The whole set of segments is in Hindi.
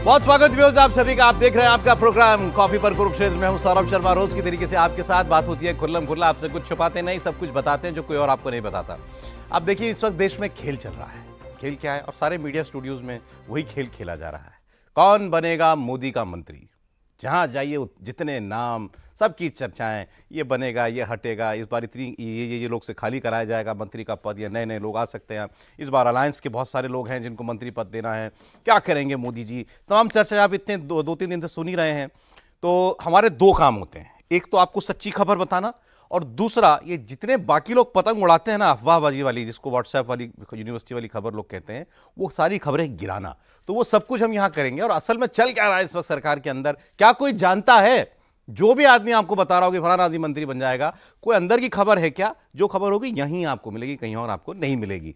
बहुत स्वागत व्यूअर्स आप सभी का। आप देख रहे हैं आपका प्रोग्राम कॉफी पर कुरुक्षेत्र में। हूं सौरभ शर्मा। रोज की तरीके से आपके साथ बात होती है खुल्लम खुल्ला। आपसे कुछ छुपाते नहीं, सब कुछ बताते हैं जो कोई और आपको नहीं बताता। अब देखिए, इस वक्त देश में खेल चल रहा है। खेल क्या है? और सारे मीडिया स्टूडियोज में वही खेल खेला जा रहा है। कौन बनेगा मोदी का मंत्री? जहां जाइए जितने नाम, सबकी चर्चाएं, ये बनेगा, ये हटेगा, इस बार इतनी ये लोग से खाली कराया जाएगा मंत्री का पद, या नए नए लोग आ सकते हैं। इस बार अलायंस के बहुत सारे लोग हैं जिनको मंत्री पद देना है। क्या करेंगे मोदी जी? तमाम चर्चा आप इतने दो तीन दिन से सुन ही रहे हैं। तो हमारे दो काम होते हैं, एक तो आपको सच्ची खबर बताना, और दूसरा ये जितने बाकी लोग पतंग उड़ाते हैं ना, अफवाहबाजी वाली, जिसको व्हाट्सएप वाली यूनिवर्सिटी वाली खबर लोग कहते हैं, वो सारी खबरें गिराना। तो वो सब कुछ हम यहां करेंगे। और असल में चल क्या रहा है इस वक्त सरकार के अंदर, क्या कोई जानता है? जो भी आदमी आपको बता रहा होगा कि फलाना आदमी मंत्री बन जाएगा, कोई अंदर की खबर है क्या? जो खबर होगी यहीं आपको मिलेगी, कहीं और आपको नहीं मिलेगी।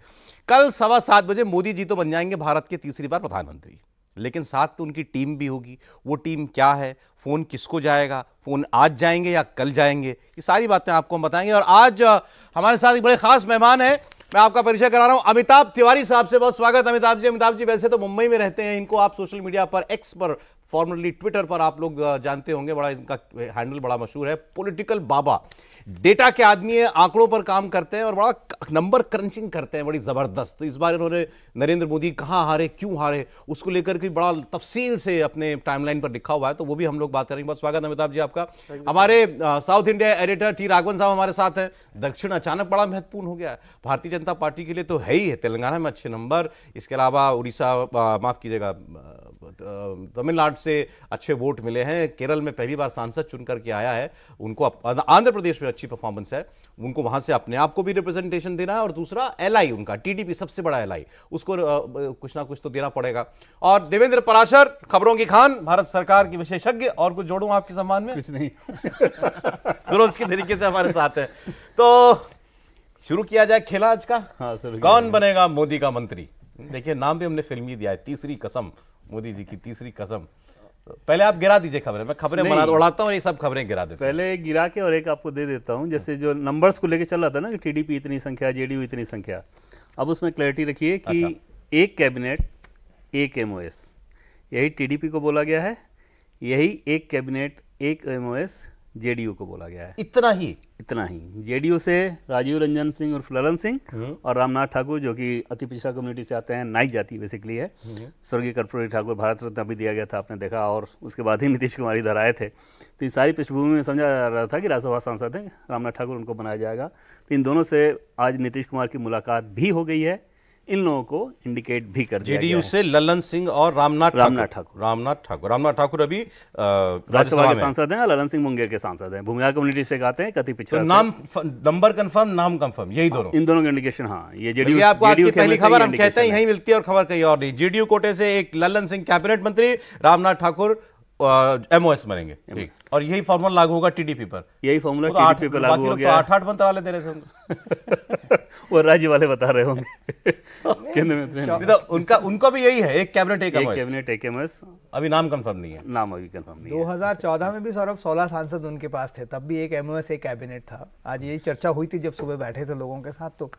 कल 7:15 बजे मोदी जी तो बन जाएंगे भारत के तीसरी बार प्रधानमंत्री, लेकिन साथ तो उनकी टीम भी होगी। वो टीम क्या है, फोन किसको जाएगा, फोन आज जाएंगे या कल जाएंगे, ये सारी बातें आपको हम बताएंगे। और आज हमारे साथ एक बड़े खास मेहमान हैं। मैं आपका परिचय करा रहा हूं, अमिताभ तिवारी साहब से। बहुत स्वागत अमिताभ जी। अमिताभ जी वैसे तो मुंबई में रहते हैं, इनको आप सोशल मीडिया पर, एक्स पर, फॉर्मरली ट्विटर पर आप लोग जानते होंगे। बड़ा इनका हैंडल बड़ा मशहूर है, पॉलिटिकल बाबा। डेटा के आदमी है, आंकड़ों पर काम करते हैं और बड़ा नंबर क्रंचिंग करते हैं, बड़ी जबरदस्त। तो इस बार इन्होंने नरेंद्र मोदी कहां हारे, क्यों हारे, उसको लेकर के बड़ा तफसील से अपने टाइमलाइन पर लिखा हुआ है। तो वो भी हम लोग बात करेंगे। बहुत स्वागत अमिताभ जी आपका। हमारे south India editor T Raghavan साहब हमारे साथ हैं। दक्षिण अचानक बड़ा महत्वपूर्ण हो गया है भारतीय जनता पार्टी के लिए, तो है ही है। तेलंगाना में अच्छे नंबर, इसके अलावा उड़ीसा, माफ कीजिएगा, तमिलनाडु से अच्छे वोट मिले हैं। केरल में पहली बार सांसद चुन करके आया है, उनको आंध्र प्रदेश में अच्छी परफॉर्मेंस है, उनको वहां से अपने आप को भी रिप्रेजेंटेशन देना है। और दूसरा एलआई, उनका टीडीपी सबसे बड़ा एलआई, उसको कुछ ना कुछ तो देना पड़ेगा। और देवेंद्र पराशर, खबरों की खान, भारत सरकार के विशेषज्ञ। और कुछ जोड़ूं आपके सम्मान में? कुछ नहीं। रोज की तरीके से हमारे साथ है। तो शुरू किया जाए खेला आज का। हाँ, कौन बनेगा मोदी का मंत्री? देखिए, नाम भी हमने फिल्मी दिया है, तीसरी कसम, मोदी जी की तीसरी कसम। तो पहले आप गिरा दीजिए खबरें, मैं खबरें उड़ाता हूँ और ये सब खबरें गिरा देता हूं। पहले गिरा के और एक आपको दे देता हूं। जैसे जो नंबर्स को लेके चल रहा था ना कि टीडीपी इतनी संख्या, जेडीयू इतनी संख्या, अब उसमें क्लैरिटी रखिए कि एक कैबिनेट एक एमओएस, यही टीडीपी को बोला गया है। यही एक कैबिनेट एक एमओएस जेडीयू को बोला गया है। इतना ही जेडीयू से राजीव रंजन सिंह और ललन सिंह और रामनाथ ठाकुर, जो कि अति पिछड़ा कम्युनिटी से आते हैं, नाई जाति बेसिकली है। स्वर्गीय कर्पूरी ठाकुर भारत रत्न भी दिया गया था, आपने देखा, और उसके बाद ही नीतीश कुमार इधर आए थे। तो इस सारी पृष्ठभूमि में समझा जा रहा था कि राज्यसभा सांसद हैं रामनाथ ठाकुर, उनको बनाया जाएगा। तो इन दोनों से आज नीतीश कुमार की मुलाकात भी हो गई है, इन लोगों को इंडिकेट भी कर दिया जेडीयू से ललन सिंह और रामनाथ ठाकुर अभी राज्यसभा के सांसद हैं। ललन सिंह मुंगेर के सांसद हैं, भूमिया कम्युनिटी से आते हैं, कति पिछड़ा। तो नाम, नंबर कंफर्म, नाम कंफर्म, यही दोनों, इन दोनों के इंडिकेशन। हाँ, ये जेडीयू, आपको आज की पहली खबर हम कहते हैं यही मिलती है और खबर कहीं और नहीं। जेडीयू कोटे से एक ललन सिंह कैबिनेट मंत्री, रामनाथ ठाकुर एमओएस बनेंगे। और यही फॉर्मूला लागू होगा टीडीपी पर। यही फॉर्मूला टीडीपी पर लागू हो गया। तो 8-8 मंत्रालय दे रहे थे वो राज्य वाले बता रहे होंगे केंद्र में। तो उनका भी यही है, एक कैबिनेट एक एमओएस। अभी नाम कंफर्म नहीं है। नाम अभी कंफर्म नहीं है। 2014 में भी सौरभ 16 सांसद उनके पास थे, तब भी एक एमओएस एक कैबिनेट था। आज यही चर्चा हुई थी जब सुबह बैठे थे लोगों के साथ, तो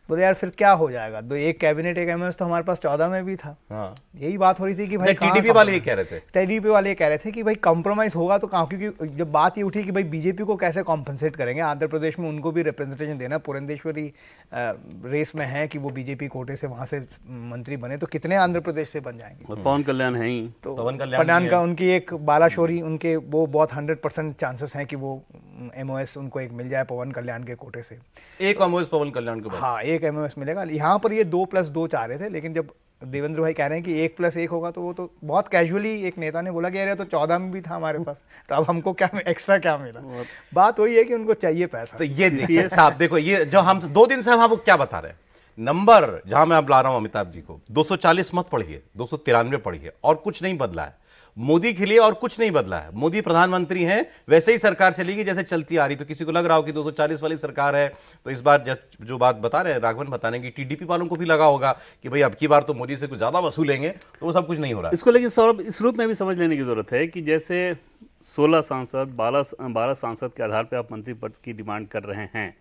बोले यार फिर क्या हो जाएगा, दो एक कैबिनेट एक एमओएस तो हमारे पास 14 में भी था। हाँ। यही बात हो रही थी कि भाई टीडीपी वाले ये कह रहे थे, कि भाई कॉम्प्रोमाइज होगा तो कहाँ, क्योंकि जब बात ये उठी कि भाई बीजेपी को कैसे कॉम्पनसेट करेंगे, आंध्र प्रदेश में उनको भी रिप्रेजेंटेशन देना, पुरंदेश्वरी रेस में है कि वो बीजेपी कोटे से वहां से मंत्री बने, तो कितने आंध्र प्रदेश से बन जाएंगे। पवन कल्याण है ही, तो पवन कल्याण का उनकी एक बालाशोरी, उनके वो बहुत 100% चांसेस हैं कि वो एमओएस उनको एक मिल जाए पवन कल्याण के कोटे से। एक एमओएस पवन कल्याण को, हाँ, एक एमओएस मिलेगा। यहाँ पर ये 2+2 चाह रहे थे, लेकिन जब देवेंद्र भाई कह रहे हैं कि 1+1 होगा, तो वो तो बहुत कैजुअली एक नेता ने बोला कि यार तो 14 में भी था हमारे पास, तो अब हमको क्या एक्स्ट्रा क्या मिला। बात वही है कि उनको चाहिए पैसा। तो ये देखिए साहब, देखो ये जो हम 2 दिन से हम आपको क्या बता रहे हैं, नंबर जहां मैं अब ला रहा हूं अमिताभ जी को, 240 मत पढ़िए, 293 पढ़िए, और कुछ नहीं बदला है मोदी के लिए, और कुछ नहीं बदला है। मोदी प्रधानमंत्री हैं, वैसे ही सरकार चलेगी जैसे चलती आ रही। तो किसी को लग रहा हो कि 240 वाली सरकार है, तो इस बार जो बात बता रहे हैं राघवन बताने की, टीडीपी वालों को भी लगा होगा कि भाई अब की बार तो मोदी से कुछ ज्यादा वसूलेंगे, तो वो सब कुछ नहीं हो रहा है। इसको लेकिन सौरभ इस रूप में भी समझ लेने की जरूरत है कि जैसे 16 सांसद 12 सांसद के आधार पर आप मंत्री पद की डिमांड कर रहे हैं,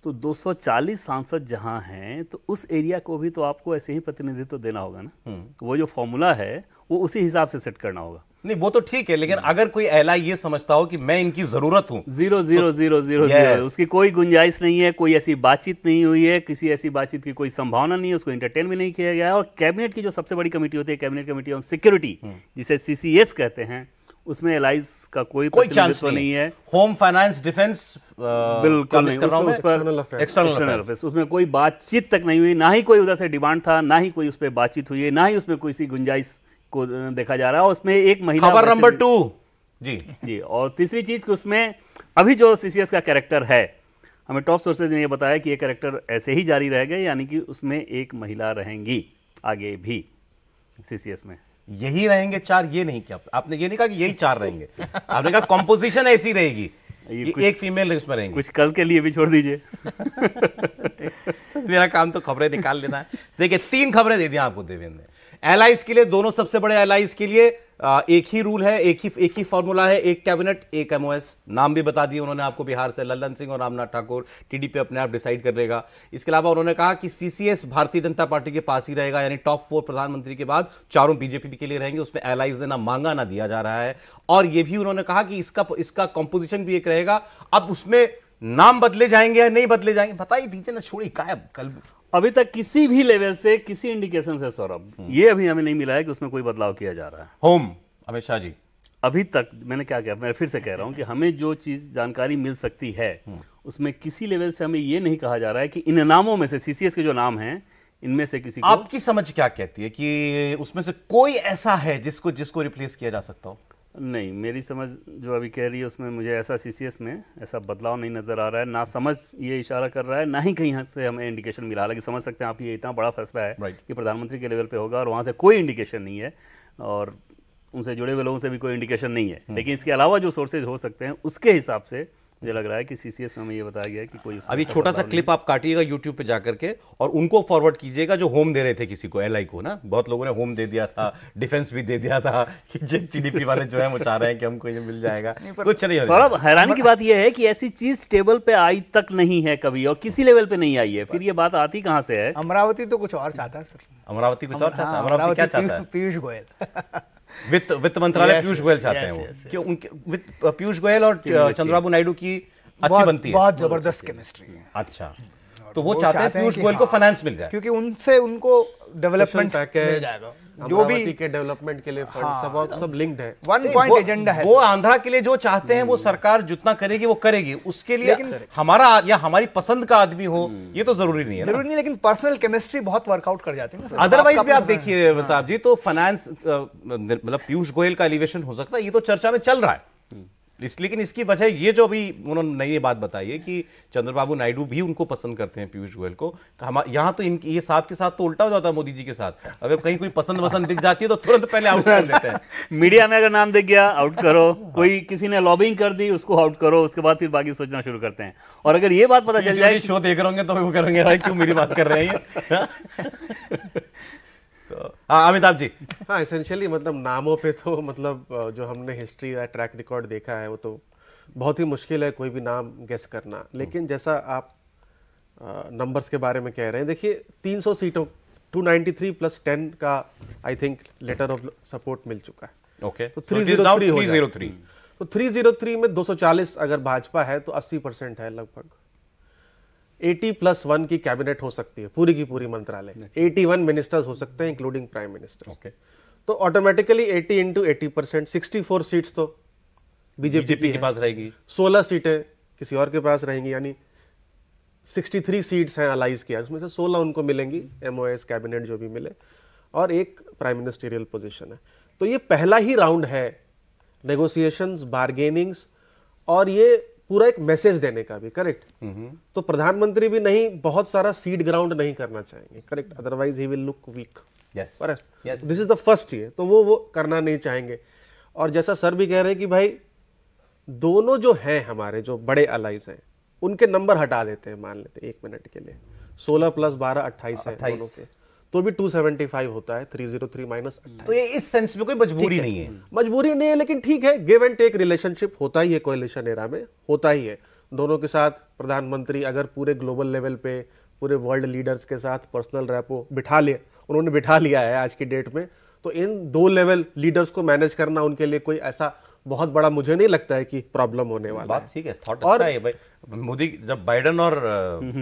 तो 240 सांसद जहां हैं तो उस एरिया को भी तो आपको ऐसे ही प्रतिनिधित्व देना होगा ना। वो जो फॉर्मूला है वो उसी हिसाब से सेट करना होगा। नहीं वो तो ठीक है, लेकिन अगर कोई एलआई ये समझता हो कि मैं इनकी जरूरत हूं, 0 उसकी कोई गुंजाइश नहीं है, कोई ऐसी बातचीत नहीं हुई है, किसी ऐसी बातचीत की कोई संभावना नहीं है, उसको एंटरटेन भी नहीं किया गया है। और कैबिनेट की जो सबसे बड़ी कमेटी होती है, कैबिनेट कमेटी ऑन सिक्योरिटी, जिसे सीसीएस कहते हैं, उसमें एलाइज का कोई चांस नहीं है। होम फाइनेंस डिफेंस बिल्कुल नहीं, एक्सटर्नल अफेयर्स, उसमें कोई बातचीत तक नहीं हुई, ना ही कोई उधर से डिमांड था, ना ही कोई उस पर बातचीत हुई है, ना ही उसमें कोई सी गुंजाइश को देखा जा रहा है। उसमें एक महिला, खबर नंबर 2 जी। और तीसरी चीज कि उसमें अभी जो सीसीएस का कैरेक्टर है, हमें टॉप सोर्सेज ने ये बताया कि ये कैरेक्टर ऐसे ही जारी रहेगा, यानी कि उसमें एक महिला रहेंगी आगे भी सीसीएस में। यही रहेंगे 4, ये नहीं किया आपने, ये नहीं कहा कि यही 4 रहेंगे, आपने कहा कंपोजिशन ऐसी रहेगी, ये एक फीमेल उसमें रहेंगी। कुछ कल के लिए भी छोड़ दीजिए। मेरा काम तो खबरें निकाल लेना है। देखिए 3 खबरें दे दी आपको देवेंद्र ने। एलाइज के लिए, दोनों सबसे बड़े एलाइज के लिए एक ही रूल है, एक ही फॉर्मूला है, एक कैबिनेट एक एमओएस। नाम भी बता दिए उन्होंने आपको, बिहार से लल्लन सिंह और रामनाथ ठाकुर। टीडीपी अपने आप डिसाइड कर लेगा। इसके अलावा उन्होंने कहा कि सीसीएस भारतीय जनता पार्टी के पास ही रहेगा, यानी टॉप 4 प्रधानमंत्री के बाद चारों बीजेपी के लिए रहेंगे। उसमें एलाइज ने ना मांगा ना दिया जा रहा है। और यह भी उन्होंने कहा कि इसका कंपोजिशन भी एक रहेगा। अब उसमें नाम बदले जाएंगे या नहीं बदले जाएंगे, बता ही दीजिए ना, छोड़ी कायब। कल अभी तक किसी भी लेवल से, किसी इंडिकेशन से सौरभ, ये अभी हमें नहीं मिला है कि उसमें कोई बदलाव किया जा रहा है। होम अमित शाह जी, अभी तक मैंने क्या किया, मैं फिर से कह रहा हूं कि हमें जो चीज जानकारी मिल सकती है उसमें किसी लेवल से हमें ये नहीं कहा जा रहा है कि इन नामों में से, सीसीएस के जो नाम हैं, इनमें से किसी को। आपकी समझ क्या कहती है कि उसमें से कोई ऐसा है जिसको रिप्लेस किया जा सकता हो? नहीं, मेरी समझ जो अभी कह रही है उसमें मुझे ऐसा सीसीएस में ऐसा बदलाव नहीं नजर आ रहा है। ना समझ ये इशारा कर रहा है, ना ही कहीं से हमें इंडिकेशन मिला। हालांकि समझ सकते हैं आप, ये इतना बड़ा फैसला है कि प्रधानमंत्री के लेवल पे होगा और वहाँ से कोई इंडिकेशन नहीं है और उनसे जुड़े हुए लोगों से भी कोई इंडिकेशन नहीं है। लेकिन इसके अलावा जो सोर्सेज हो सकते हैं उसके हिसाब से मुझे लग रहा है कि सीसीएस में हमें ये बताया गया है कि कोई अभी छोटा सा क्लिप आप काटिएगा यूट्यूब पे जाकर के और उनको फॉरवर्ड कीजिएगा जो होम दे रहे थे किसी को, एलआई को ना। बहुत लोगों ने होम दे दिया था, डिफेंस भी दे दिया था कि टीडीपी वाले जो है वो चाह रहे हैं कि हमको ये मिल जाएगा। कुछ नहीं। सौरभ, हैरानी की बात यह है कि ऐसी चीज टेबल पे आई तक नहीं है कभी, और किसी लेवल पे नहीं आई है। फिर ये बात आती कहाँ से है? अमरावती तो कुछ और चाहता है सर। अमरावती कुछ और चाहता है। अमरावती क्या चाहता है? पीयूष गोयल, वित्त मंत्रालय पीयूष गोयल चाहते हैं वो। क्यों? उनके पीयूष गोयल और चंद्रबाबू नायडू की अच्छी बनती है, बहुत जबरदस्त केमिस्ट्री है। अच्छा, तो वो चाहते हैं पीयूष गोयल को फाइनेंस मिल जाए, क्योंकि उनसे उनको डेवलपमेंट पैकेज, जो भी के डेवलपमेंट के लिए फंड सब लिंक्ड है। वन पॉइंट एजेंडा है। वो आंध्रा के लिए जो चाहते हैं वो सरकार जितना करेगी वो करेगी। उसके लिए हमारा या हमारी पसंद का आदमी हो ये तो जरूरी नहीं है। जरूरी नहीं, लेकिन पर्सनल केमिस्ट्री बहुत वर्कआउट कर जाती है। अदरवाइज भी आप देखिए प्रताप जी, तो फाइनेंस मतलब पीयूष गोयल का एलिवेशन हो सकता है, ये तो चर्चा में चल रहा है। लेकिन इसकी वजह ये जो अभी उन्होंने नई ये बात बताई है कि चंद्रबाबू नायडू भी उनको पसंद करते हैं पीयूष गोयल को। यहाँ तो इनकी ये साहब के साथ तो उल्टा हो जाता है मोदी जी के साथ। अगर कहीं कोई पसंद दिख जाती है तो तुरंत पहले आउट कर देते हैं। मीडिया में अगर नाम दिख गया आउट करो, कोई किसी ने लॉबिंग कर दी उसको आउट करो, उसके बाद फिर बाकी सोचना शुरू करते हैं। और अगर ये बात पता चल जाए, शो देख रहे होंगे तो वो करेंगे भाई क्यों मेरी बात कर रहे हैं। तो अमिताभ जी, हाँ, एसेंशियली मतलब नामों पे तो मतलब जो हमने हिस्ट्री या ट्रैक रिकॉर्ड देखा है वो तो बहुत ही मुश्किल है कोई भी नाम गेस करना। लेकिन जैसा आप नंबर्स के बारे में कह रहे हैं, देखिए 300 सीटों 293 + 10 का I think letter of support मिल चुका है। ओके, तो 303 हो जाए। 303 तो 303 में 240 अगर भाजपा है तो 80% है लगभग। 80+1 की कैबिनेट हो सकती है, पूरी की पूरी मंत्रालय। 81 मिनिस्टर्स हो सकते हैं इंक्लूडिंग प्राइम मिनिस्टर। ओके, तो ऑटोमेटिकली 80 × 80%, 64 सीट्स तो बीजेपी के पास रहेगी, 16 सीटें किसी और के पास रहेंगी, यानी 63 सीट्स हैं अलाइज की, उसमें से 16 उनको मिलेंगी, एमओएस कैबिनेट जो भी मिले, और एक प्राइम मिनिस्टरियल पोजीशन है। तो ये पहला ही राउंड है नेगोशिएशंस, बार्गेनिंग्स, और ये पूरा एक मैसेज देने का भी, करेक्ट। तो प्रधानमंत्री भी नहीं बहुत सारा सीड ग्राउंड नहीं करना चाहेंगे, correct, otherwise he will look weak. This is the first year, तो वो करना नहीं चाहेंगे। और जैसा सर भी कह रहे हैं कि भाई दोनों जो हैं हमारे जो बड़े अलाइज हैं उनके नंबर हटा देते हैं, मान लेते हैं 1 मिनट के लिए 16 + 12 28 है दोनों के, तो भी 275 होता है। 303 - 28। तो ये इस सेंस में कोई मजबूरी नहीं है। मजबूरी नहीं है, लेकिन ठीक है, गिव एंड टेक रिलेशनशिप होता ही है, कोएलिशन एरा में होता ही है। दोनों के साथ प्रधानमंत्री अगर पूरे ग्लोबल लेवल पे पूरे वर्ल्ड लीडर्स के साथ पर्सनल रैपो उन्होंने बिठा लिया है आज की डेट में, तो इन 2 लेवल लीडर्स को मैनेज करना उनके लिए कोई ऐसा बहुत बड़ा मुझे नहीं लगता है कि प्रॉब्लम होने वाला बात है। ठीक है, थॉट अच्छा है भाई। मोदी जब बाइडेन और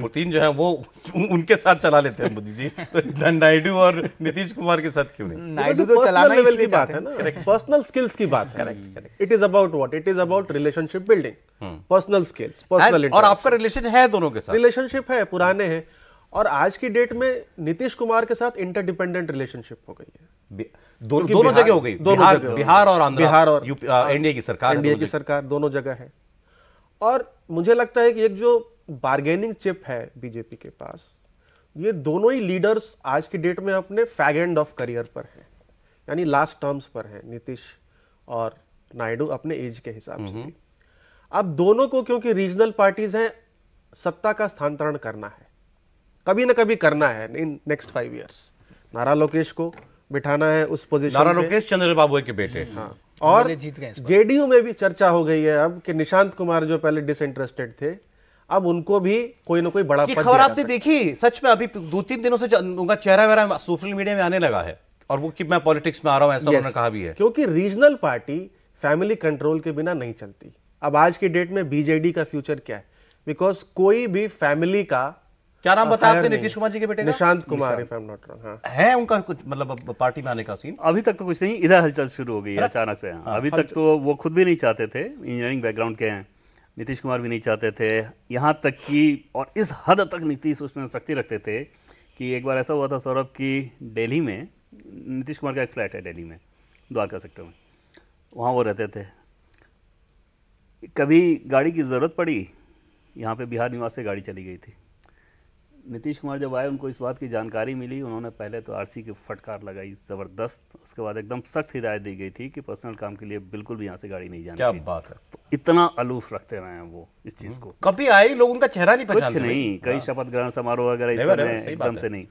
पुतिन जो है वो उनके साथ चला लेते हैं मोदी जी, तो नायडू और नीतीश कुमार के साथ क्यों नहीं? नायडू तो चलाना लेवल इसलिए की बात है ना, पर्सनल स्किल्स की बात है। It is about what? It is about relationship building, personal skills, personal और आपका रिलेशन है दोनों के साथ? रिलेशनशिप है, पुराने हैं, और आज की डेट में नीतीश कुमार के साथ इंटरडिपेंडेंट रिलेशनशिप हो गई है। दोनों जगह हो गई, बिहार और आंध्र, बिहार और एनडीए की सरकार, एनडीए की सरकार दोनों जगह है। और मुझे लगता है कि एक जो बार्गेनिंग चिप है बीजेपी के पास, ये दोनों ही लीडर्स आज की डेट में अपने फैग एंड ऑफ करियर पर हैं, यानी लास्ट टर्म्स पर हैं नीतीश और नायडू अपने एज के हिसाब से भी। अब दोनों को, क्योंकि रीजनल पार्टीज हैं, सत्ता का स्थानांतरण करना है, कभी ना कभी करना है इन नेक्स्ट 5 इयर्स। नारा लोकेश को बिठाना है उस पोजीशन नारा लोकेश चंद्रबाबू के बेटे। हाँ, और जीत गए। जेडीयू में भी चर्चा हो गई है अब कि निशांत कुमार जो पहले डिसइंटरेस्टेड थे, अब उनको भी कोई ना कोई बड़ा पद खबर आपने देखी? सच में अभी 2-3 दिनों से उनका चेहरा वेरा सोशल मीडिया में आने लगा है, और वो कि मैं पॉलिटिक्स में आ रहा हूं, ऐसा उन्होंने कहा भी है। क्योंकि रीजनल पार्टी फैमिली कंट्रोल के बिना नहीं चलती। अब आज की डेट में बीजेडी का फ्यूचर क्या है? बिकॉज कोई भी फैमिली का, क्या नाम बताया आपने नीतीश कुमार जी के बेटे का? Nishant Kumar, if I am not wrong. हाँ, है उनका कुछ मतलब पार्टी में आने का सीन? अभी तक तो कुछ नहीं, इधर हलचल शुरू हो गई है अचानक से। अभी तक तो वो खुद भी नहीं चाहते थे, इंजीनियरिंग बैकग्राउंड के हैं, नीतीश कुमार भी नहीं चाहते थे, यहाँ तक कि और इस हद तक नीतीश उसमें सख्ती रखते थे कि एक बार ऐसा हुआ था सौरभ कि दिल्ली में नीतीश कुमार का एक फ्लैट है दिल्ली में, द्वारका सेक्टर में, वहाँ वो रहते थे। कभी गाड़ी की ज़रूरत पड़ी, यहाँ पे बिहार निवास से गाड़ी चली गई थी। नीतीश कुमार जब आए, उनको इस बात की जानकारी मिली, उन्होंने पहले तो आरसी की फटकार लगाई ज़बरदस्त, उसके बाद एकदम सख्त हिदायत दी गई थी कि पर्सनल काम के लिए बिल्कुल भी यहाँ से गाड़ी नहीं जानी चाहिए। क्या बात है! तो इतना अलूफ रखते रहे हैं वो इस चीज़ को। कभी आए लोग उनका चेहरा नहीं पहचानते? कुछ नहीं, कई शपथ ग्रहण समारोह वगैरह इस never, समय सही एकदम बात से है। नहीं।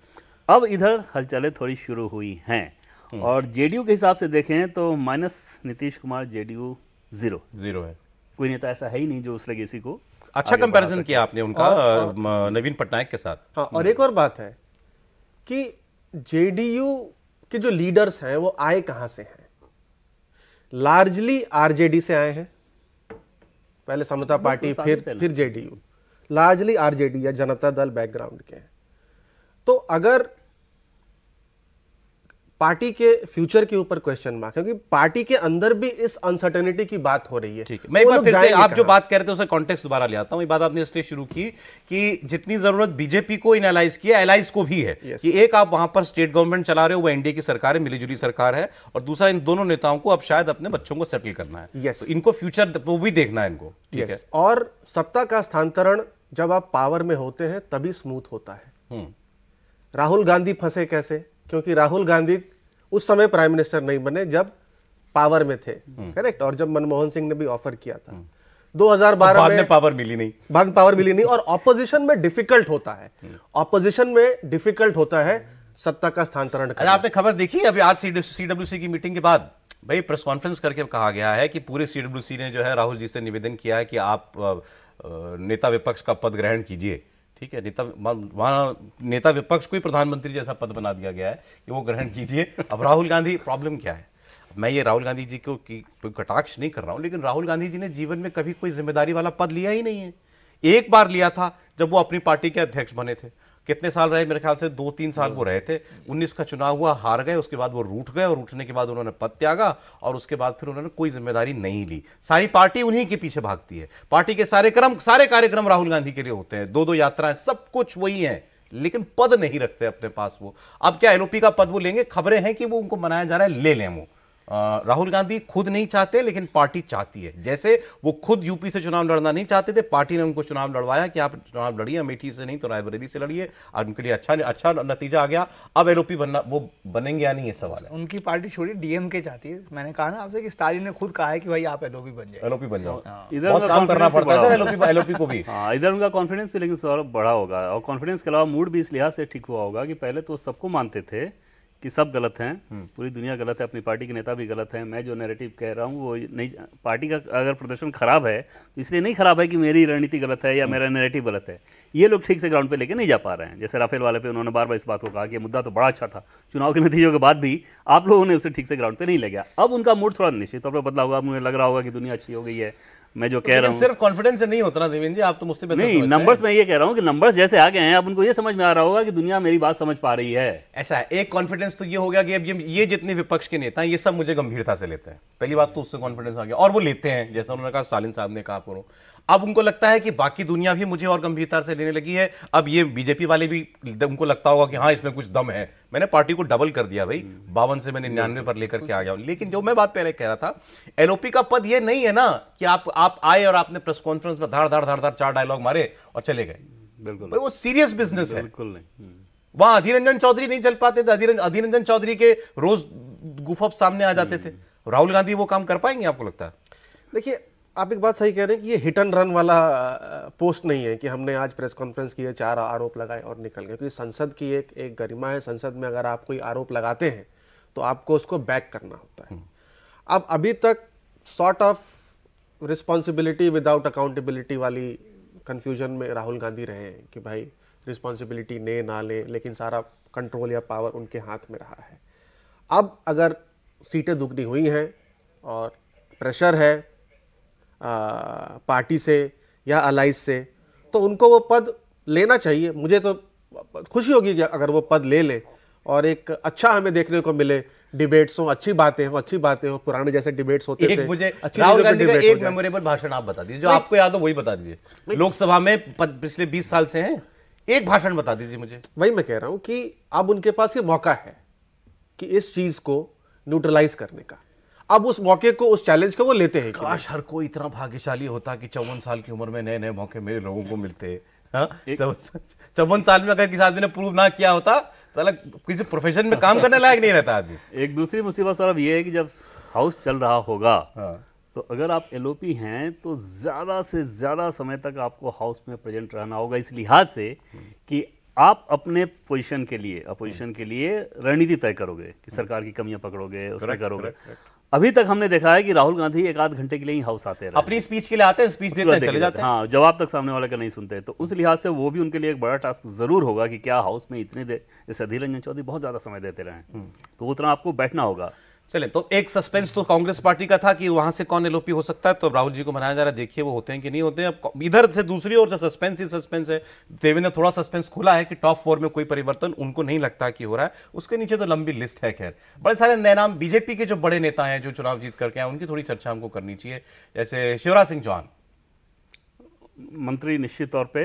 अब इधर हलचलें थोड़ी शुरू हुई हैं, और जेडीयू के हिसाब से देखें तो माइनस नीतीश कुमार, जेडीयू 0 है। कोई नेता ऐसा है ही नहीं जो उस लेगेसी को अच्छा कंपैरिजन किया आपने उनका नवीन पटनायक के साथ। हाँ, और एक और बात है कि जेडीयू के जो लीडर्स हैं वो आए कहां से हैं? लार्जली आरजेडी से आए हैं, पहले समता पार्टी, फिर जेडीयू, लार्जली आरजेडी या जनता दल बैकग्राउंड के हैं। तो अगर पार्टी के फ्यूचर के ऊपर क्वेश्चन मार्क, क्योंकि पार्टी के अंदर भी इस अनसर्टेनिटी की बात हो रही है। ठीक है, मैं एक बार फिर से आप जो बात कह रहे थे उसका कॉन्टेक्स्ट दोबारा ले आता हूं। ये बात आपने इसलिए शुरू की कि जितनी जरूरत बीजेपी को इन एलाइज की है, एलाइज को भी है कि एक आप वहां पर स्टेट गवर्नमेंट चला रहे हो, वो एनडीए की सरकार है, मिलीजुली सरकार है, और दूसरा इन दोनों नेताओं को अब शायद अपने बच्चों को सेटल करना है। तो इनको फ्यूचर वो भी देखना है इनको। ठीक है, और सत्ता का स्थानांतरण जब आप पावर में होते हैं तभी स्मूथ होता है। राहुल गांधी फंसे कैसे? क्योंकि राहुल गांधी उस समय प्राइम मिनिस्टर नहीं बने जब पावर में थे, करेक्ट, और जब मनमोहन सिंह ने भी ऑफर किया था 2012 में, पावर मिली नहीं, बाद पावर मिली नहीं, और ऑपोजिशन में डिफिकल्ट होता है, ऑपोजिशन में डिफिकल्ट होता है सत्ता का स्थानांतरण करना। आपने खबर देखी अभी आज सीडब्ल्यूसी की मीटिंग के बाद भाई प्रेस कॉन्फ्रेंस करके कहा गया है कि पूरे सीडब्ल्यूसी ने जो है राहुल जी से निवेदन किया है कि आप नेता विपक्ष का पद ग्रहण कीजिए। ठीक है, वहां नेता विपक्ष को ही प्रधानमंत्री जैसा पद बना दिया गया है कि वो ग्रहण कीजिए। अब राहुल गांधी, प्रॉब्लम क्या है? मैं ये राहुल गांधी जी को कोई कटाक्ष नहीं कर रहा हूं, लेकिन राहुल गांधी जी ने जीवन में कभी कोई जिम्मेदारी वाला पद लिया ही नहीं है। एक बार लिया था जब वो अपनी पार्टी के अध्यक्ष बने थे। कितने साल रहे? मेरे ख्याल से 2-3 साल वो रहे थे। 19 का चुनाव हुआ, हार गए, उसके बाद वो रूठ गए, और रूठने के बाद उन्होंने पद त्यागा, और उसके बाद फिर उन्होंने कोई जिम्मेदारी नहीं ली। सारी पार्टी उन्हीं के पीछे भागती है। पार्टी के सारे कार्यक्रम राहुल गांधी के लिए होते हैं, 2-2 यात्राएं, सब कुछ वही है, लेकिन पद नहीं रखते अपने पास वो। अब क्या एलओपी का पद वो लेंगे? खबरें हैं कि वो उनको बनाया जा रहा है, ले लें वो। राहुल गांधी खुद नहीं चाहते, लेकिन पार्टी चाहती है। जैसे वो खुद यूपी से चुनाव लड़ना नहीं चाहते थे, पार्टी ने उनको चुनाव लड़वाया कि आप चुनाव लड़िए, अमेठी से नहीं तो रायबरेली से लड़िए, और उनके लिए अच्छा नतीजा आ गया। अब एलओपी बनना, वो बनेंगे या नहीं, ये सवाल है। उनकी पार्टी छोड़ी, डीएमके चाहती है। मैंने कहा ना आपसे कि स्टालिन ने खुद कहा है कि भाई आप एलओपी बन जाए, एलओपी बन जाओ। इधर बहुत काम करना पड़ता है एलओपी को भी। हाँ, इधर उनका कॉन्फिडेंस भी लेकिन सौरभ बढ़ा होगा, और कॉन्फिडेंस के अलावा मूड भी इस लिहाज से ठीक हुआ होगा कि पहले तो सबको मानते थे कि सब गलत हैं, पूरी दुनिया गलत है, अपनी पार्टी के नेता भी गलत हैं, मैं जो नैरेटिव कह रहा हूँ वो नहीं, पार्टी का अगर प्रदर्शन खराब है तो इसलिए नहीं खराब है कि मेरी रणनीति गलत है या मेरा नैरेटिव गलत है, ये लोग ठीक से ग्राउंड पे लेके नहीं जा पा रहे हैं। जैसे राफेल वाले पे उन्होंने बार बार इस बात को कहा कि मुद्दा तो बड़ा अच्छा था, चुनाव के नतीजों के बाद भी आप लोगों ने उसे ठीक से ग्राउंड पे नहीं ले गया। अब उनका मूड थोड़ा निश्चित तौर पर बदला होगा, मुझे लग रहा होगा कि दुनिया अच्छी हो गई है, मैं जो कह रहा हूँ। सिर्फ कॉन्फिडेंस से नहीं होता ना देवेंद्र जी, आप तो मुझसे नहीं, नंबर्स में ये कह रहा हूँ कि नंबर्स जैसे आ गए हैं, अब उनको ये समझ में आ रहा होगा कि दुनिया मेरी बात समझ पा रही है। ऐसा है, एक कॉन्फिडेंस तो ये हो गया कि अब ये जितने विपक्ष के नेता हैं ये सब मुझे गंभीरता से लेते हैं, पहली बात तो उससे कॉन्फिडेंस आ गया, और वो लेते हैं, जैसा उन्होंने कहा, सालिन साहब ने कहा करो। अब उनको लगता है कि बाकी दुनिया भी मुझे और गंभीरता से लेने लगी है, अब ये बीजेपी वाले भी उनको लगता होगा कि हाँ इसमें कुछ दम है, मैंने पार्टी को डबल कर दिया भाई, 52 से मैं 99 पर लेकर के आ गया। लेकिन जो मैं बात पहले कह रहा था, एलओपी का पद ये नहीं है ना कि आप आए और आपने प्रेस कॉन्फ्रेंस में धाड़ धाड़ धाड़ धाड़ 4 डायलॉग मारे और चले गए। बिल्कुल वो सीरियस बिजनेस है, बिल्कुल नहीं। वहां अधीर रंजन चौधरी नहीं चल पाते थे, अधीर रंजन चौधरी के रोज गुफअप सामने आ जाते थे, राहुल गांधी वो काम कर पाएंगे आपको लगता है? देखिए, आप एक बात सही कह रहे हैं कि ये हिट एंड रन वाला पोस्ट नहीं है कि हमने आज प्रेस कॉन्फ्रेंस की है, 4 आरोप लगाए और निकल गए, क्योंकि संसद की एक गरिमा है। संसद में अगर आप कोई आरोप लगाते हैं तो आपको उसको बैक करना होता है। अब अभी तक sort of responsibility without accountability वाली कंफ्यूजन में राहुल गांधी रहे हैं कि भाई रिस्पॉन्सिबिलिटी ले ना ले, लेकिन सारा कंट्रोल या पावर उनके हाथ में रहा है। अब अगर सीटें दुगनी हुई हैं और प्रेशर है पार्टी से या अलाइज से, तो उनको वो पद लेना चाहिए। मुझे तो खुशी होगी कि अगर वो पद ले ले और एक अच्छा हमें देखने को मिले, डिबेट्स हो, अच्छी बातें हो, पुराने जैसे डिबेट्स होते थे। मुझे राहुल गांधी का एक मेमोरेबल भाषण आप बता दीजिए, जो आपको याद हो वही बता दीजिए। लोकसभा में पिछले 20 साल से हैं, एक भाषण बता दीजिए मुझे। वही मैं कह रहा हूं कि अब उनके पास ये मौका है कि इस चीज को न्यूट्रलाइज करने का। अब उस मौके को, उस चैलेंज को वो लेते हैं। काश हर कोई इतना भाग्यशाली होता कि 54 साल की उम्र में नए नए मौके मेरे लोगों को मिलते। 54 साल में अगर किसी आदमी ने प्रूव ना किया होता तो अलग किसी प्रोफेशन में काम करने लायक नहीं रहता आदमी। एक दूसरी मुसीबत सर अब ये है कि जब हाउस चल रहा होगा तो अगर आप एलओपी हैं तो ज़्यादा से ज़्यादा समय तक आपको हाउस में प्रेजेंट रहना होगा, इस लिहाज से कि आप अपने पोजीशन के लिए, अपोजिशन के लिए रणनीति तय करोगे कि सरकार की कमियां पकड़ोगे, उसमें करोगे। अभी तक हमने देखा है कि राहुल गांधी 1-8 घंटे के लिए ही हाउस आते रहे, अपनी स्पीच के लिए आते हैं, स्पीच देते हैं, चले जाते हैं। हाँ, जवाब तक सामने वाले का नहीं सुनते। तो उस लिहाज से वो भी उनके लिए एक बड़ा टास्क जरूर होगा कि क्या हाउस में इतने देर, जैसे अधीर रंजन चौधरी बहुत ज्यादा समय देते रहे, तो उतना आपको बैठना होगा। चले, तो एक सस्पेंस तो कांग्रेस पार्टी का था कि वहां से कौन एलओपी हो सकता है, तो राहुल जी को मनाया जा रहा है, देखिए वो होते हैं कि नहीं होते हैं। अब इधर से दूसरी ओर से सस्पेंस ही सस्पेंस है। देवेंद्र ने थोड़ा सस्पेंस खुला है कि टॉप 4 में कोई परिवर्तन उनको नहीं लगता कि हो रहा है, उसके नीचे तो लंबी लिस्ट है। खैर, बड़े सारे नए नाम बीजेपी के जो बड़े नेता हैं जो चुनाव जीत करके आए, उनकी थोड़ी चर्चा हमको करनी चाहिए। जैसे शिवराज सिंह चौहान मंत्री निश्चित तौर पे,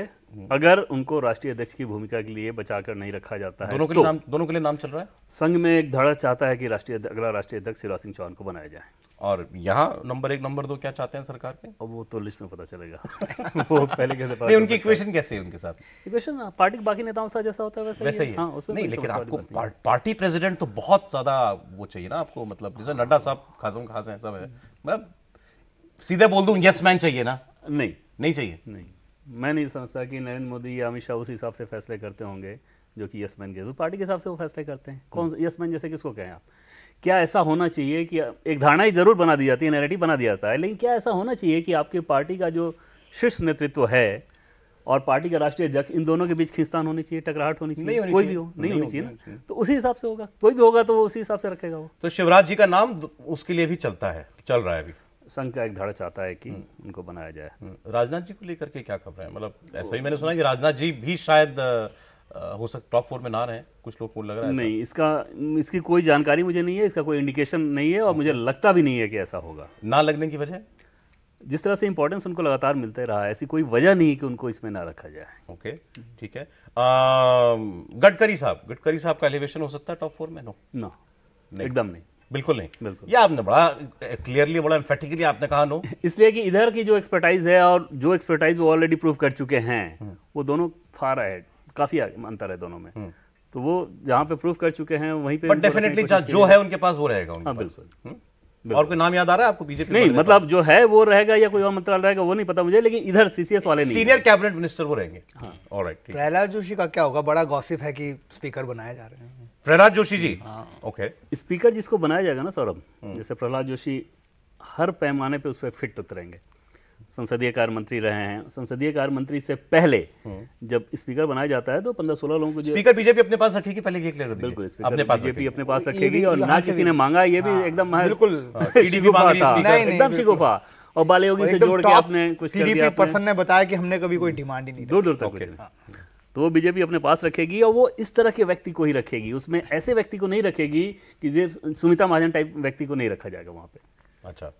अगर उनको राष्ट्रीय अध्यक्ष की भूमिका के लिए बचाकर नहीं रखा जाता है, दोनों के लिए नाम चल रहा है। संघ में एक धड़ा चाहता है कि अगला राष्ट्रीय अध्यक्ष शिवराज सिंह चौहान को बनाया जाए। और यहाँ नंबर 1 नंबर 2 क्या चाहते हैं सरकार के? अब वो तो लिस्ट में पता चलेगा। वो पहले कैसे पता नहीं, उनकी इक्वेशन कैसे है उनके साथ? इक्वेशन पार्टी के बाकी नेताओं से जैसा होता है वैसा ही है। हाँ, उसमें नहीं, लेकिन आपको पार्टी प्रेसिडेंट तो बहुत ज्यादा वो चाहिए ना आपको, मतलब जैसे नड्डा साहब खासम खास हैं, सब है, मतलब सीधे बोल दूं यस मैन चाहिए ना? नहीं चाहिए। नहीं, मैं नहीं समझता कि नरेंद्र मोदी या अमित शाह उस हिसाब से फैसले करते होंगे जो कि यस मैन के, तो पार्टी के हिसाब से वो फैसले करते हैं। कौन यस मैन जैसे किसको कहें आप? क्या ऐसा होना चाहिए कि एक धारणा ही जरूर बना दी जाती है, नैरेटिव बना दिया जाता है, लेकिन क्या ऐसा होना चाहिए कि आपके पार्टी का जो शीर्ष नेतृत्व है और पार्टी का राष्ट्रीय अध्यक्ष, इन दोनों के बीच खींचतान होनी चाहिए, टकराहट होनी चाहिए? कोई भी हो, नहीं होनी चाहिए ना, तो उसी हिसाब से होगा। कोई भी होगा तो वो उसी हिसाब से रखेगा वो। तो शिवराज जी का नाम उसके लिए भी चल रहा है अभी। संघ का एक धड़ा चाहता है कि उनको बनाया जाए। राजनाथ जी को लेकर के क्या खबर है? मतलब ऐसा ही मैंने सुना कि राजनाथ जी भी शायद हो सकता टॉप 4 में ना रहे, कुछ लोग को लग रहा है। नहीं, इसकी कोई जानकारी मुझे नहीं है, इसका कोई इंडिकेशन नहीं है और मुझे लगता भी नहीं है कि ऐसा होगा। ना लगने की वजह? जिस तरह से इंपॉर्टेंस उनको लगातार मिलते रहा है, ऐसी कोई वजह नहीं कि उनको इसमें ना रखा जाए। ओके, ठीक है। गडकरी साहब का एलिवेशन हो सकता है टॉप 4 में? नो, एकदम नहीं, बिल्कुल नहीं। बिल्कुल, ये आपने बड़ा क्लियरली, बड़ा एम्फेटिकली आपने कहा नो। इसलिए कि इधर की जो एक्सपर्टाइज है और जो एक्सपर्टाइज वो ऑलरेडी प्रूव कर चुके हैं, वो दोनों फार अहेड, काफी अंतर है दोनों में। तो वो जहाँ पे प्रूव कर चुके हैं वहीं पे, बट डेफिनेटली जो है उनके पास वो रहेगा। हाँ, बिल्कुल। और कोई नाम याद आ रहा है आपको बीजेपी? नहीं, मतलब जो है वो रहेगा या कोई और मंत्रालय रहेगा वो नहीं पता मुझे, लेकिन इधर सीसीएस वाले नहीं, सीनियर कैबिनेट मिनिस्टर वो रहेंगे। ऑलराइट, प्रहलाद जोशी का क्या होगा? बड़ा गॉसिप है कि स्पीकर बनाए जा रहे हैं। प्रहलाद जोशी जी, ओके। स्पीकर जिसको बनाया जाएगा ना सौरभ, जैसे प्रहलाद जोशी हर पैमाने पे उस पर फिट उतरेंगे। संसदीय कार्य मंत्री रहे हैं, संसदीय कार्य मंत्री से पहले जब स्पीकर बनाया जाता है तो 15-16 लोगों को जो स्पीकर बीजेपी अपने पास रखेगी, पहले ये क्लियर कर दीजिए। बिल्कुल, अपने स्पीकर पास बीजेपी रखेगी। अपने पास रखेगी और ना किसी ने मांगा, ये भी एकदम बिल्कुल शिगुफा था, एकदम शिगुफा। और बालयोगी से जोड़ के आपने कुछ कर दिया। पर्सन ने बताया कि हमने कभी कोई डिमांड ही नहीं दूर दूर तक कुछ नहीं। तो वो बीजेपी अपने पास रखेगी और वो इस तरह के व्यक्ति को ही रखेगी, उसमें ऐसे व्यक्ति को नहीं रखेगी कि जे सुमिता महाजन टाइप व्यक्ति को नहीं रखा जाएगा वहाँ पे। अच्छा,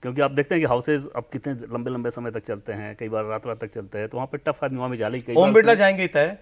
क्योंकि आप देखते हैं कि हाउसेज अब कितने लंबे लंबे समय तक चलते हैं, कई बार रात रात तक चलते हैं, तो वहाँ पे टफ आदमी वहाँ में जाले कई ओम बिरला जाएंगे तय,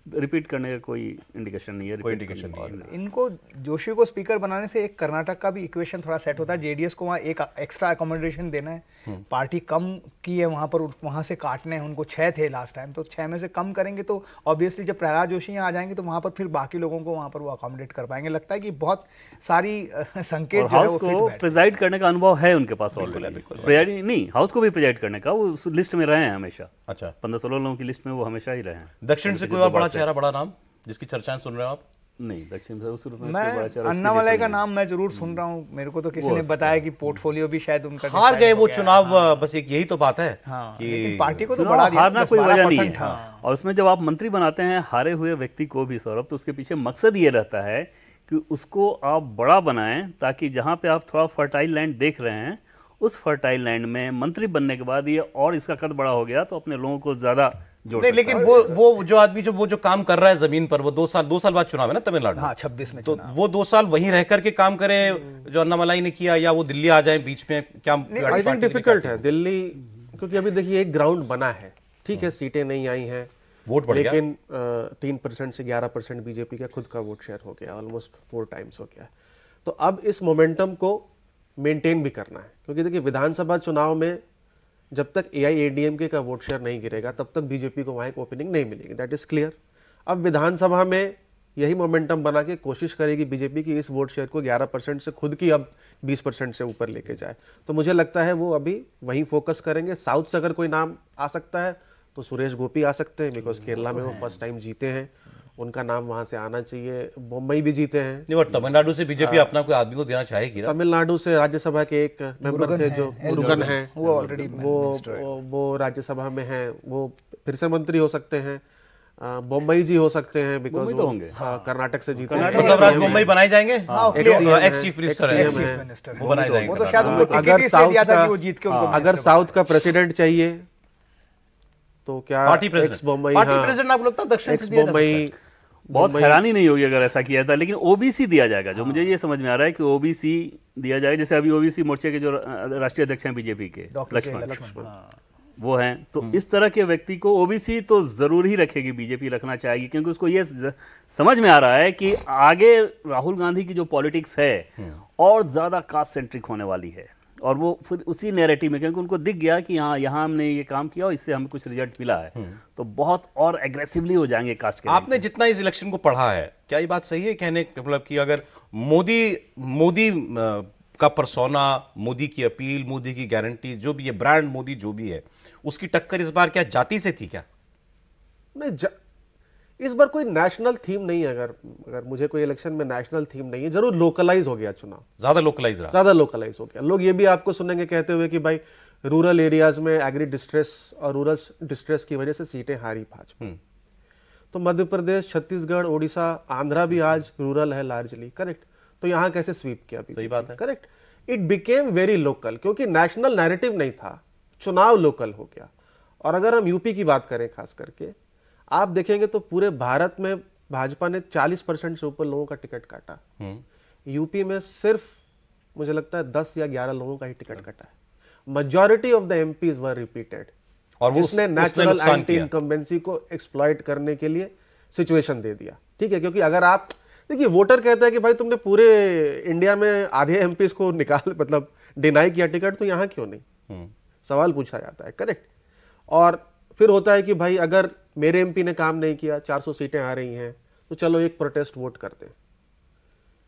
रिपीट करने का कोई इंडिकेशन नहीं है, कोई इंडिकेशन नहीं है। इनको जोशी को स्पीकर बनाने से एक कर्नाटक का भी इक्वेशन थोड़ा सेट होता है। जेडीएस को वहाँ एक एक्स्ट्रा अकोमोडेशन देना है, पार्टी कम की है वहाँ पर, वहाँ से काटने हैं उनको। 6 थे लास्ट टाइम, तो 6 में से कम करेंगे तो ऑब्वियसली जब प्रहलाद जोशी यहाँ आ जाएंगे तो वहाँ पर फिर बाकी लोगों को वहाँ पर वो अकोमोडेट कर पाएंगे। लगता है कि बहुत सारी संकेत जो है हाउस को प्रिजाइड करने का अनुभव है उनके पास ऑलरेडी। प्रिजाइड नहीं, हाउस को भी प्रिजाइड करने का, वो उस लिस्ट में रहे हैं हमेशा। अच्छा, 15-16 लोगों की लिस्ट में वो हमेशा ही रहे हैं। दक्षिण से कोई और बड़ा चेहरा, बड़ा नाम जिसकी चर्चाएं सुन रहे हो आप? नहीं, दक्षिण से उस रूप में मैं अन्नामलाई का नाम मैं जरूर सुन रहा हूँ। मेरे को तो किसी ने बताया कि पोर्टफोलियो भी शायद उनका हार गए वो चुनाव, बस एक यही तो बात है कि पार्टी को तो चुनाव बढ़ा दिया, हारना कोई वजह नहीं है। 10-12%। और उसमें जब आप मंत्री बनाते हैं हारे हुए व्यक्ति को भी सौरभ, तो उसके पीछे मकसद ये रहता है कि उसको आप बड़ा बनाएं, ताकि जहाँ पे आप थोड़ा फर्टाइल लैंड देख रहे हैं, उस फर्टाइल लैंड में मंत्री बनने के बाद ये और इसका कद बड़ा हो गया तो अपने लोगों को ज्यादा जोड़ नहीं, लेकिन वो जो आदमी जो काम कर रहा है जमीन पर, वो 2 साल बाद चुनाव है ना तमिलनाडु। हाँ, 26 में। तो वो 2 साल वहीं रह करके काम करे जो अन्नामलाई ने किया, या वो दिल्ली आ जाए बीच में? क्या आई थिंक डिफिकल्ट है दिल्ली, क्योंकि अभी देखिए एक ग्राउंड बना है, ठीक है, सीटें नहीं आई हैं, वोट बढ़ गया, लेकिन 3% से 11% बीजेपी का खुद का वोट शेयर हो गया, ऑलमोस्ट 4 टाइम्स हो गया। तो अब इस मोमेंटम को मेंटेन भी करना है, क्योंकि देखिए विधानसभा चुनाव में जब तक AIADMK का वोट शेयर नहीं गिरेगा तब तक बीजेपी को वहाँ एक ओपनिंग नहीं मिलेगी, दैट इज क्लियर। अब विधानसभा में यही मोमेंटम बना के कोशिश करेगी बीजेपी की इस वोट शेयर को 11% से खुद की अब 20% से ऊपर लेके जाए। तो मुझे लगता है वो अभी वहीं फोकस करेंगे। साउथ से अगर कोई नाम आ सकता है तो सुरेश गोपी आ सकते हैं, बिकॉज केरला में वो फर्स्ट टाइम जीते हैं, उनका नाम वहां से आना चाहिए। मुंबई भी जीते हैं। नहीं, और तमिलनाडु से बीजेपी अपना कोई आदमी को देना चाहेगी ना? तमिलनाडु से राज्यसभा के एक मेंबर थे जो मुरुगन हैं, वो ऑलरेडी वो राज्यसभा में हैं, वो फिर से मंत्री हो सकते हैं। मुंबई जी हो सकते हैं, बिकॉज तो होंगे, कर्नाटक से जीते हैं। मतलब राज मुंबई बनाए जाएंगे, एक्स चीफ मिनिस्टर है, वो बनाए जाएंगे। वो तो शायद उनको टिकट ही इसलिए दिया था कि वो जीत के उनको अगर साउथ का प्रेसिडेंट चाहिए तो क्या पार्टी एक्स मुंबई, प्रेसिडेंट आपको लगता है दक्षिण एक्स मुंबई, बहुत हैरानी नहीं होगी अगर ऐसा किया था। लेकिन ओबीसी दिया जाएगा, जो मुझे ये समझ में आ रहा है कि ओबीसी दिया जाएगा। जैसे अभी ओबीसी मोर्चे के जो राष्ट्रीय अध्यक्ष हैं बीजेपी के, लक्ष्मण, वो हैं। तो इस तरह के व्यक्ति को ओबीसी तो जरूर ही रखेगी, बीजेपी रखना चाहेगी, क्योंकि उसको ये समझ में आ रहा है कि आगे राहुल गांधी की जो पॉलिटिक्स है और ज्यादा कास्ट सेंट्रिक होने वाली है। और वो फिर उसी नैरेटिव में, क्योंकि उनको दिख गया कि हाँ यहाँ हमने ये काम किया और इससे हमें कुछ रिजल्ट मिला है, तो बहुत और एग्रेसिवली हो जाएंगे कास्ट के। आपने जितना इस इलेक्शन को पढ़ा है, क्या ये बात सही है कहने मतलब कि अगर मोदी का परसोना, मोदी की अपील, मोदी की गारंटी, जो भी है ब्रांड मोदी जो भी है, उसकी टक्कर इस बार क्या जाति से थी क्या? नहीं, इस बार कोई नेशनल थीम नहीं है। अगर मुझे कोई इलेक्शन में नेशनल थीम नहीं है, जरूर लोकलाइज हो गया चुनाव, ज्यादा लोकलाइज रहा, ज्यादा लोकलाइज हो गया। लोग ये भी आपको सुनेंगे कहते हुए कि भाई रूरल एरियाज में एग्री डिस्ट्रेस और रूरल डिस्ट्रेस की वजह से सीटें हारी भाजपा। तो मध्य प्रदेश, छत्तीसगढ़, ओडिशा, आंध्रा भी आज रूरल है लार्जली, करेक्ट। तो यहाँ कैसे स्वीप किया? सही बात है, correct. It became very local, क्योंकि नेशनल नैरेटिव नहीं था, चुनाव लोकल हो गया। और अगर हम यूपी की बात करें खास करके, आप देखेंगे तो पूरे भारत में भाजपा ने 40% से ऊपर लोगों का टिकट काटा। यूपी में सिर्फ मुझे लगता है 10 या 11 लोगों का ही टिकट कटा है। Majority of the MPs were repeated, और उसने नेचुरल एंटी इनकम्बेंसी को एक्सप्लॉइट करने के लिए सिचुएशन दे दिया। ठीक है, क्योंकि अगर आप देखिए, वोटर कहता है कि भाई तुमने पूरे इंडिया में आधे एमपीज को निकाल मतलब डिनाई किया टिकट, तो यहाँ क्यों नहीं, सवाल पूछा जाता है, करेक्ट। और फिर होता है कि भाई अगर मेरे एमपी ने काम नहीं किया, 400 सीटें आ रही हैं, तो चलो एक प्रोटेस्ट वोट करते हैं,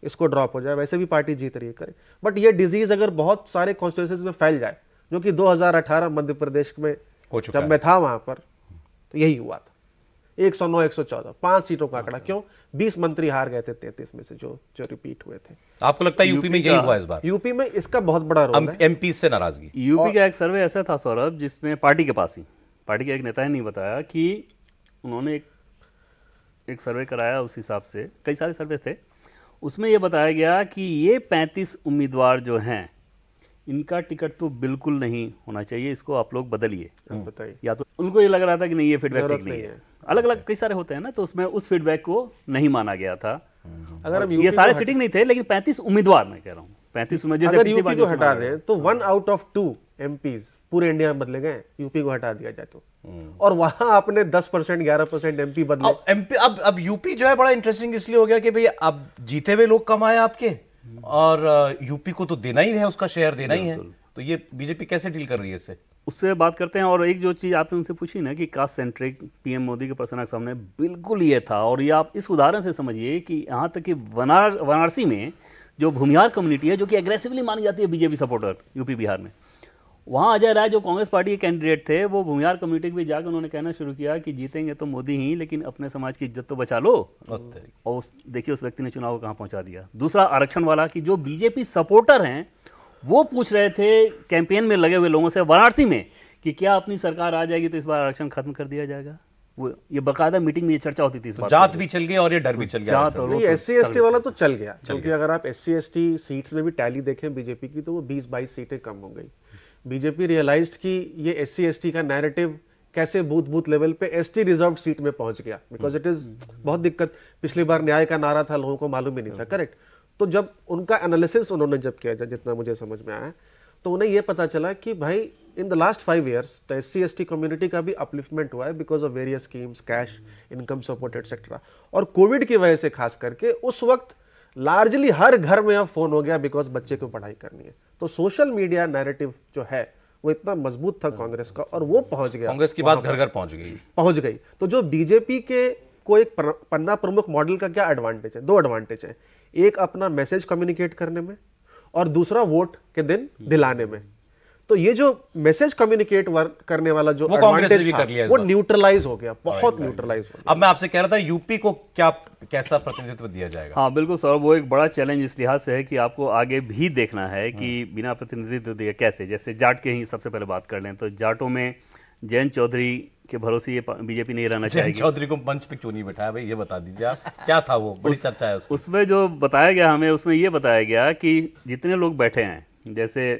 इसको ड्रॉप हो जाए, वैसे भी पार्टी जीत रही है, करेक्ट। बट ये डिजीज अगर बहुत सारे कॉन्स्टिट्यूएंसीज में फैल जाए, जो कि 2018 मध्य प्रदेश में जब मैं था वहां पर, तो यही हुआ था। 109 114 5 सीटों का आंकड़ा। क्यों? 20 मंत्री हार गए थे 33 में से जो रिपीट हुए थे। आपको लगता है यूपी में यही हुआ इस बार? यूपी में इसका बहुत बड़ा रोल है। एमपी से नाराजगी। यूपी का एक सर्वे ऐसा था सौरभ, जिसमें पार्टी के पास ही, पार्टी के एक नेता ने नहीं बताया कि उन्होंने एक सर्वे कराया, उस हिसाब से कई सारे सर्वे थे, उसमें यह बताया गया कि ये 35 उम्मीदवार जो हैं इनका टिकट तो बिल्कुल नहीं होना चाहिए, इसको आप लोग बदलिए। बताइए। या तो उनको ये लग रहा था कि नहीं, ये फीडबैक ठीक नहीं है। अलग अलग कई सारे होते हैं ना, तो उसमें उस फीडबैक को नहीं माना गया था। अगर हम ये सारे सिटिंग नहीं थे, लेकिन 35 उम्मीदवार मैं कह रहा हूँ, 35 उम्मीदवार, अगर यूपी को हटा दें तो 1 आउट ऑफ 2 एमपीज पूरे इंडिया में बदले गए, यूपी को हटा दिया जाए तो। और वहां आपने 10% 11% एमपी बदले। एमपी अब यूपी जो है बड़ा इंटरेस्टिंग इसलिए हो गया कि भाई अब जीते हुए लोग कम आए आपके, और यूपी को तो देना ही है, उसका शेयर देना ही है। तो ये बीजेपी कैसे डील कर रही है इससे? उस पर बात करते हैं। और एक जो चीज़ आपने उनसे पूछी ना कि कास्ट सेंट्रिक, पीएम मोदी के पर्सनल सामने बिल्कुल ये था। और ये आप इस उदाहरण से समझिए कि यहाँ तक कि वाराणसी में जो भूमिहार कम्युनिटी है, जो कि एग्रेसिवली मानी जाती है बीजेपी सपोर्टर यूपी बिहार में, वहाँ अजय राय जो कांग्रेस पार्टी के कैंडिडेट थे, वो भूमिहार कम्युनिटी के भी जाकर उन्होंने कहना शुरू किया कि जीतेंगे तो मोदी ही, लेकिन अपने समाज की इज्जत तो बचा लो। और देखिए उस व्यक्ति ने चुनाव को कहाँ पहुँचा दिया। दूसरा आरक्षण वाला, कि जो बीजेपी सपोर्टर हैं वो पूछ रहे थे कैंपेन में लगे हुए लोगों से वाराणसी में कि क्या अपनी सरकार आ जाएगी तो इस बार आरक्षण खत्म कर दिया जाएगा। वो ये बाकायदा मीटिंग में ये चर्चा होती थी। इस बात जात भी चल गई और ये डर भी चल गया। SC ST वाला तो चल गया, क्योंकि अगर आप SC ST सीट्स में भी टैली देखें बीजेपी की, तो वो 20-22 सीटें कम हो गई। बीजेपी रियलाइज्ड कि ये SC ST का नैरेटिव कैसे बूथ लेवल पे ST रिजर्व सीट में पहुंच गया, बिकॉज इट इज बहुत दिक्कत। पिछली बार न्याय का नारा था, लोगों को मालूम ही नहीं था। करेक्ट। तो जब उनका एनालिसिस उन्होंने जब किया, जितना मुझे समझ में आया, तो उन्हें यह पता चला कि भाई इन द लास्ट 5 years तो SC ST कम्युनिटी का भी अपलिफ्टमेंट हुआ है because of various schemes, cash, income support etcetera. और कोविड की वजह से खास करके उस वक्त लार्जली हर घर में अब फोन हो गया, बिकॉज बच्चे को पढ़ाई करनी है। तो सोशल मीडिया नैरेटिव जो है वो इतना मजबूत था कांग्रेस का, और वो पहुंच गया। कांग्रेस की बात घर घर पहुंच गई। तो जो बीजेपी के को एक पन्ना प्रमुख मॉडल का क्या एडवांटेज है? 2 एडवांटेज है। एक अपना मैसेज कम्युनिकेट करने में, और दूसरा वोट के दिन दिलाने में। तो ये जो मैसेज कम्युनिकेट करने वाला जो एडवांटेज था, वो न्यूट्रलाइज हो गया, बहुत न्यूट्रलाइज हो गया। अब मैं आपसे कह रहा था यूपी को कैसा प्रतिनिधित्व दिया जाएगा? हाँ बिल्कुल सर, वो एक बड़ा चैलेंज इस लिहाज से है कि आपको आगे भी देखना है कि बिना प्रतिनिधित्व दिए कैसे। जैसे जाट के ही सबसे पहले बात कर लें तो जाटों में जयंत चौधरी के भरोसे ये बीजेपी नहीं रहना चाहिए। चौधरी को मंच पे क्यों नहीं बैठाया भाई, ये बता दीजिए आप। क्या था वो? बड़ी चर्चा है उसमें जो बताया गया हमें, उसमें ये बताया गया कि जितने लोग बैठे हैं, जैसे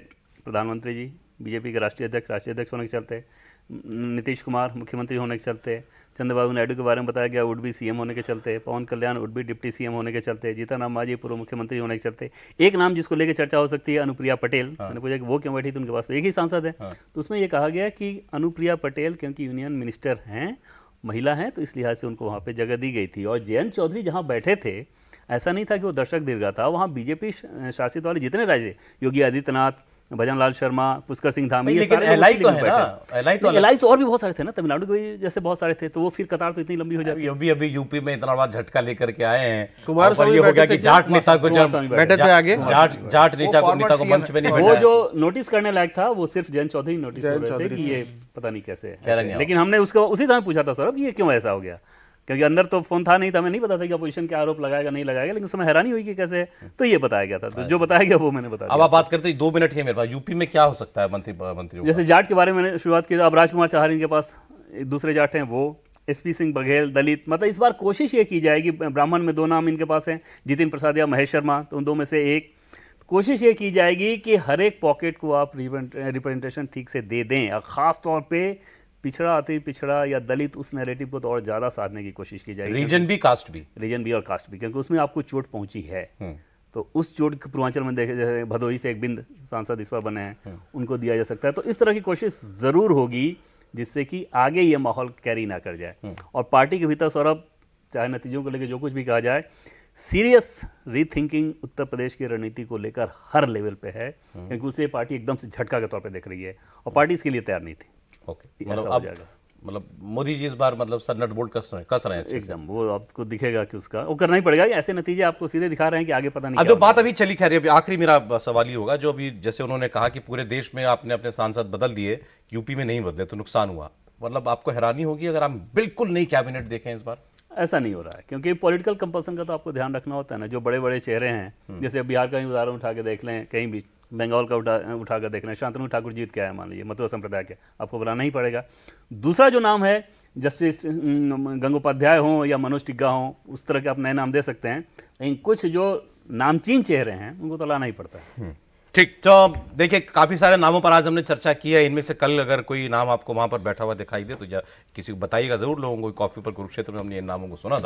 प्रधानमंत्री जी बीजेपी के राष्ट्रीय अध्यक्ष होने के चलते, नीतीश कुमार मुख्यमंत्री होने के चलते, चंद्रबाबू नायडू के बारे में बताया गया वुड बी CM होने के चलते, पवन कल्याण वुड बी डिप्टी CM होने के चलते, जीतन राम मांझी पूर्व मुख्यमंत्री होने के चलते। एक नाम जिसको लेकर चर्चा हो सकती है अनुप्रिया पटेल। मैंने पूछा कि वो क्यों बैठी थी, उनके पास तो एक ही सांसद है। तो उसमें ये कहा गया कि अनुप्रिया पटेल क्योंकि यूनियन मिनिस्टर हैं, महिला हैं, तो इस लिहाज से उनको वहाँ पर जगह दी गई थी। और जयंत चौधरी जहाँ बैठे थे, ऐसा नहीं था कि वो दर्शक दीर्घा था, वहाँ बीजेपी शासित वाले जितने राज्य, योगी आदित्यनाथ, भजनलाल शर्मा, पुष्कर सिंह धामी, ये सारे एलआई तो है ना। एलआई तो और भी बहुत सारे थे ना, तमिलनाडु के जैसे बहुत सारे थे। तो वो फिर कतार तो इतनी लंबी हो जाती है। अभी यूपी में इतना बड़ा झटका लेकर के आए हैं। कुमारस्वामी हो गया कि जाट नेता को बैठे थे आगे, जाट नेता को मंच पे नहीं वो जो नोटिस करने लायक था वो सिर्फ जयंत चौधरी नोटिस हो रहे थे कि ये पता नहीं कैसे है। लेकिन हमने उसको उसी समय पूछा था सौरभ, ये क्यों ऐसा हो गया, क्योंकि अंदर तो फोन था नहीं था, हमें नहीं पता था कि अपोजिशन के आरोप लगाएगा नहीं लगाएगा, लेकिन उस समय हैरानी हुई कि कैसे, तो ये बताया गया था। तो जो बताया गया वो मैंने बताया। अब आप बात करते हैं, 2 मिनट ही मेरे पास, यूपी में क्या हो सकता है मंत्री? जैसे जाट के बारे में मैंने शुरुआत की, अब राजकुमार चाहरी के पास दूसरे जाट हैं, वो SP सिंह बघेल दलित। मतलब इस बार कोशिश ये की जाएगी, ब्राह्मण में 2 नाम इनके पास हैं, जितिन प्रसाद या महेश शर्मा, तो उन 2 में से एक। कोशिश ये की जाएगी कि हर एक पॉकेट को आप रिप्रेजेंटेशन ठीक से दे दें, और ख़ास तौर पे पिछड़ा, अति पिछड़ा या दलित, उस नैरेटिव को तो और ज़्यादा साधने की कोशिश की जाएगी। रीजन भी और कास्ट भी, क्योंकि उसमें आपको चोट पहुंची है। तो उस चोट पूर्वांचल में देखे, जैसे भदोही से एक बिंद सांसद इस पर बने हैं, उनको दिया जा सकता है। तो इस तरह की कोशिश ज़रूर होगी जिससे कि आगे ये माहौल कैरी ना कर जाए। और पार्टी के भीतर सौरभ, चाहे नतीजों को लेकर जो कुछ भी कहा जाए, सीरियस रीथिंकिंग उत्तर प्रदेश की रणनीति को लेकर हर लेवल पे है, क्योंकि उसे पार्टी एकदम से झटका के तौर पे देख रही है, और पार्टी इसके लिए तैयार नहीं थी। ओके, मतलब मोदी जी इस बार मतलब सर नट बोल्ट कस रहे हैं एकदम। वो आपको दिखेगा कि उसका वो करना ही पड़ेगा। ऐसे नतीजे आपको सीधे दिखा रहे हैं कि आगे पता नहीं। अब जो बात अभी चली, खैर आखिरी मेरा सवाल ही होगा, जो अभी जैसे उन्होंने कहा कि पूरे देश में आपने अपने सांसद बदल दिए, यूपी में नहीं बदले तो नुकसान हुआ, मतलब आपको हैरानी होगी अगर हम बिल्कुल नई कैबिनेट देखें इस बार? ऐसा नहीं हो रहा है, क्योंकि पॉलिटिकल कंपल्सन का तो आपको ध्यान रखना होता है ना। जो बड़े बड़े चेहरे हैं, जैसे बिहार का ही उदाहरण उठा के देख लें, कहीं भी बंगाल का उठा कर देख लें, शांतनु ठाकुर जीत के आए मान लीजिए, मथुरा संप्रदाय के, आपको बुलाना ही पड़ेगा। दूसरा जो नाम है, जस्टिस गंगोपाध्याय हों या मनोज टिग्गा हों, उस तरह के आप नए नाम दे सकते हैं, लेकिन कुछ जो नामचीन चेहरे हैं उनको तो लाना ही पड़ता है। ठीक, तो देखिए काफी सारे नामों पर आज हमने चर्चा की है। इनमें से कल अगर कोई नाम आपको वहां पर बैठा हुआ दिखाई दे तो किसी को बताइएगा जरूर। लोगों को कॉफी पर कुरुक्षेत्र में हमने इन नामों को सुना था।